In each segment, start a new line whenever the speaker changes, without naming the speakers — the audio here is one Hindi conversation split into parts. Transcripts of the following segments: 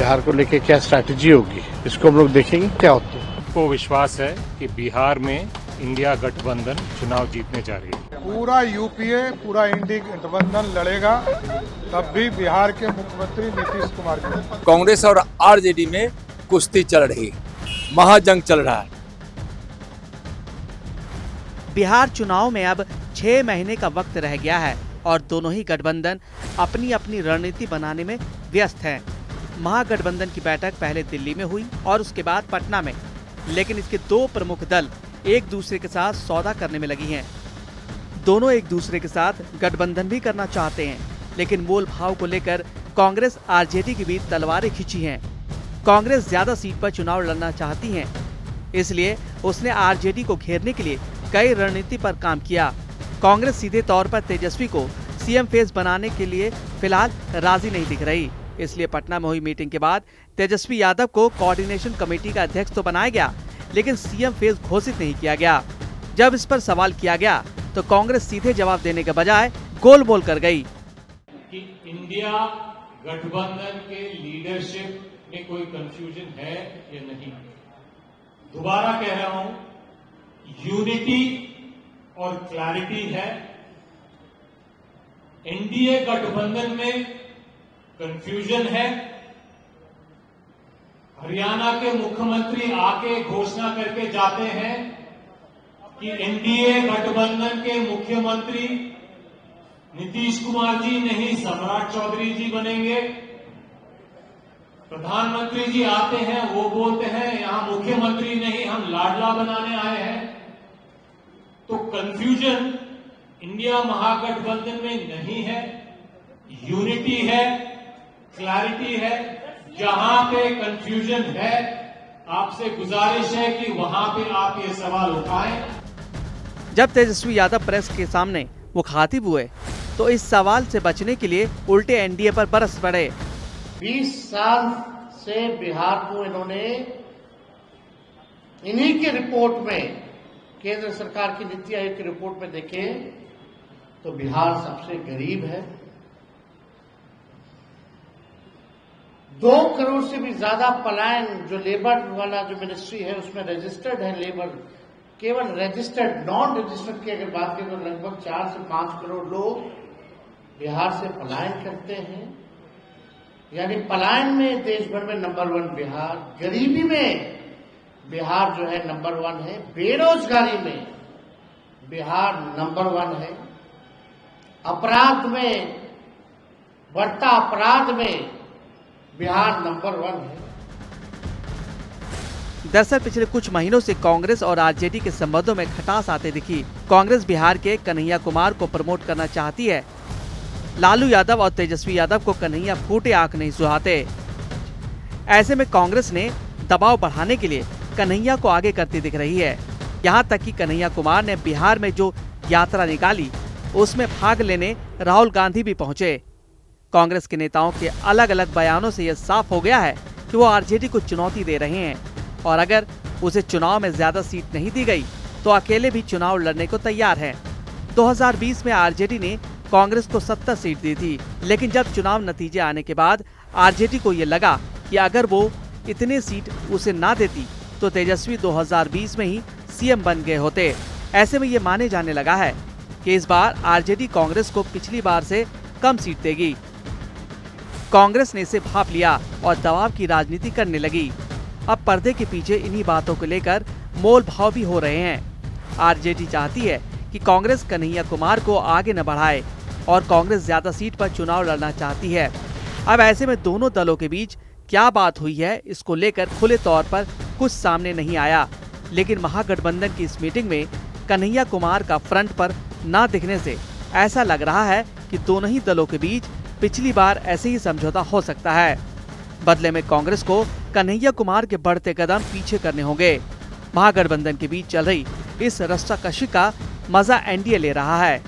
बिहार को लेके क्या स्ट्रैटेजी होगी, इसको हम लोग देखेंगे क्या होता है।
को विश्वास है कि बिहार में इंडिया गठबंधन चुनाव जीतने जा रही है।
पूरा यूपीए, पूरा इंडिया गठबंधन लड़ेगा, तब भी बिहार के मुख्यमंत्री नीतीश कुमार के।
कांग्रेस और आरजेडी में कुश्ती चल रही, महाजंग चल रहा है।
बिहार चुनाव में अब 6 महीने का वक्त रह गया है और दोनों ही गठबंधन अपनी अपनी रणनीति बनाने में व्यस्त हैं। महागठबंधन की बैठक पहले दिल्ली में हुई और उसके बाद पटना में, लेकिन इसके दो प्रमुख दल एक दूसरे के साथ सौदा करने में लगी हैं। दोनों एक दूसरे के साथ गठबंधन भी करना चाहते हैं, लेकिन मोल भाव को लेकर कांग्रेस आरजेडी के बीच तलवारें खिंची हैं। कांग्रेस ज्यादा सीट पर चुनाव लड़ना चाहती है, इसलिए उसने आरजेडी को घेरने के लिए कई रणनीति पर काम किया। कांग्रेस सीधे तौर पर तेजस्वी को सीएम फेस बनाने के लिए फिलहाल राजी नहीं दिख रही, इसलिए पटना में हुई मीटिंग के बाद तेजस्वी यादव को कोऑर्डिनेशन कमेटी का अध्यक्ष तो बनाया गया, लेकिन सीएम फेस घोषित नहीं किया गया। जब इस पर सवाल किया गया तो कांग्रेस सीधे जवाब देने के बजाय गोलमोल कर गई
कि इंडिया गठबंधन के लीडरशिप में कोई कंफ्यूजन है या नहीं। दोबारा कह रहा हूं, यूनिटी और क्लैरिटी है। एनडीए गठबंधन में कंफ्यूजन है। हरियाणा के मुख्यमंत्री आके घोषणा करके जाते हैं कि एनडीए गठबंधन के मुख्यमंत्री नीतीश कुमार जी नहीं सम्राट चौधरी जी बनेंगे। प्रधानमंत्री जी आते हैं, वो बोलते हैं यहां मुख्यमंत्री नहीं हम लाडला बनाने आए हैं। तो कंफ्यूजन इंडिया महागठबंधन में नहीं है, यूनिटी है, क्लैरिटी है। जहां पे कंफ्यूजन है, आपसे गुजारिश है कि वहां पे आप ये सवाल उठाएं।
जब तेजस्वी यादव प्रेस के सामने मुखातिब हुए तो इस सवाल से बचने के लिए उल्टे एनडीए पर बरस पड़े।
20 साल से बिहार को इन्होंने इन्हीं की रिपोर्ट में, केंद्र सरकार की नीति आयोग की रिपोर्ट में देखें तो बिहार सबसे गरीब है। 2 करोड़ से भी ज्यादा पलायन, जो लेबर वाला जो मिनिस्ट्री है उसमें रजिस्टर्ड है लेबर, केवल रजिस्टर्ड, नॉन रजिस्टर्ड की अगर बात करें तो लगभग 4 से 5 करोड़ लोग बिहार से पलायन करते हैं। यानी पलायन में देश भर में नंबर 1 बिहार, गरीबी में बिहार जो है नंबर 1 है, बेरोजगारी में बिहार नंबर 1 है, अपराध में, बढ़ता अपराध में बिहार नंबर 1 है।
दरअसल पिछले कुछ महीनों से कांग्रेस और आरजेडी के संबंधों में खटास आते दिखी। कांग्रेस बिहार के कन्हैया कुमार को प्रमोट करना चाहती है। लालू यादव और तेजस्वी यादव को कन्हैया फूटे आंख नहीं सुहाते। ऐसे में कांग्रेस ने दबाव बढ़ाने के लिए कन्हैया को आगे करती दिख रही है। यहाँ तक कि कन्हैया कुमार ने बिहार में जो यात्रा निकाली उसमें भाग लेने राहुल गांधी भी पहुंचे। कांग्रेस के नेताओं के अलग अलग बयानों से यह साफ हो गया है कि वो आरजेडी को चुनौती दे रहे हैं और अगर उसे चुनाव में ज्यादा सीट नहीं दी गई तो अकेले भी चुनाव लड़ने को तैयार है। 2020 में आरजेडी ने कांग्रेस को 70 सीट दी थी, लेकिन जब चुनाव नतीजे आने के बाद आरजेडी को ये लगा कि अगर वो इतने सीट उसे ना देती तो तेजस्वी 2020 में ही सीएम बन गए होते। ऐसे में ये माने जाने लगा है कि इस बार आरजेडी कांग्रेस को पिछली बार से कम सीट देगी। कांग्रेस ने इसे भांप लिया और दबाव की राजनीति करने लगी। अब पर्दे के पीछे इन्हीं बातों को लेकर मोल भाव भी हो रहे हैं। आरजेडी चाहती है कि कांग्रेस कन्हैया कुमार को आगे न बढ़ाए और कांग्रेस ज्यादा सीट पर चुनाव लड़ना चाहती है। अब ऐसे में दोनों दलों के बीच क्या बात हुई है, इसको लेकर खुले तौर पर कुछ सामने नहीं आया, लेकिन महागठबंधन की इस मीटिंग में कन्हैया कुमार का फ्रंट पर न दिखने से ऐसा लग रहा है कि दोनों ही दलों के बीच पिछली बार ऐसे ही समझौता हो सकता है। बदले में कांग्रेस को कन्हैया कुमार के बढ़ते कदम पीछे करने होंगे। महागठबंधन के बीच चल रही इस रस्साकशी का मजा एनडीए ले रहा है।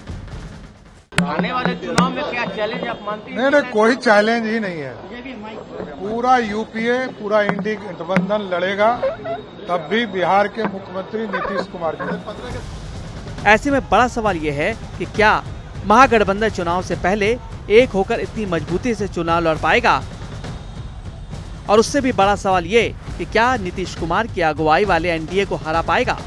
आने वाले चुनाव में क्या चैलेंज आप मानते हैं?
नहीं, कोई चैलेंज ही नहीं है। पूरा यूपीए, पूरा इंडिया गठबंधन लड़ेगा, तब भी बिहार के मुख्यमंत्री नीतीश कुमार जी।
ऐसे में बड़ा सवाल ये है कि क्या महागठबंधन चुनाव से पहले एक होकर इतनी मजबूती से चुनाव लड़ पाएगा? और उससे भी बड़ा सवाल ये कि क्या नीतीश कुमार की अगुवाई वाले एनडीए को हरा पाएगा।